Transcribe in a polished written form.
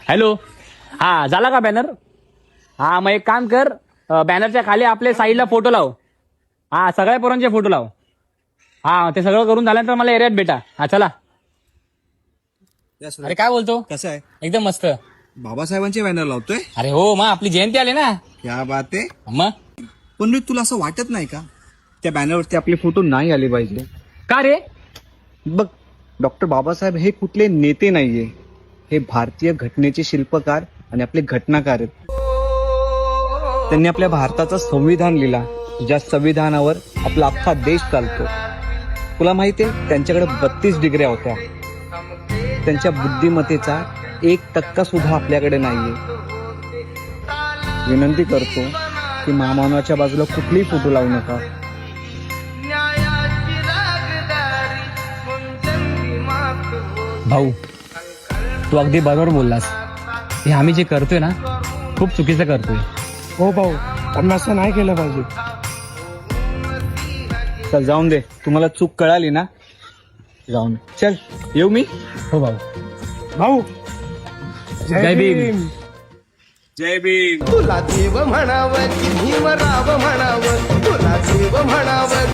Hello. हा झाला का बॅनर? हा मग एक काम कर, बॅनरच्या खाली आपले साईडला फोटो लाव. हा सगळ्या पोरांचे फोटो लाव. हा ते सगळं करून झाल्यानंतर मला एरियात भेटा. हा चला. अरे काय बोलतो? कसं आहे? एकदम मस्त. बाबासाहेबांचे बॅनर लावतोय? अरे हो, मग आपली जयंती आली ना. क्या बात आहे. मग पण रे तुला असं वाटत नाही का त्या बॅनरवरती आपले फोटो नाही आले पाहिजे? का रे? बघ, डॉक्टर बाबासाहेब हे कुठले नेते नाहीये, हे भारतीय घटनेचे शिल्पकार आणि आपले घटनाकार आहेत. त्यांनी आपल्या भारताचं संविधान लिहिला, ज्या संविधानावर आपला अख्खा देश चालतो. तुला माहितीये त्यांच्याकडे 32 डिग्र्या होत्या. त्यांच्या बुद्धिमत्तेचा 1% सुद्धा आपल्याकडे नाहीये. विनंती करतो की महामानवाच्या बाजूला कुठलीही फोटो लावू नका. भाऊ, तू अगदी बरोबर बोललास. हे आम्ही जे करतोय ना, खूप चुकीचं करतोय. हो भाऊ, आम्ही असं नाही केलं पाहिजे. चल जाऊन दे, तुम्हाला चूक कळाली ना, जाऊन चल. येऊ मी? हो भाऊ. भाऊ जय भीम. जय भीम. तुला देव म्हणावं की भीमराव म्हणावं, तुला देव म्हणावं.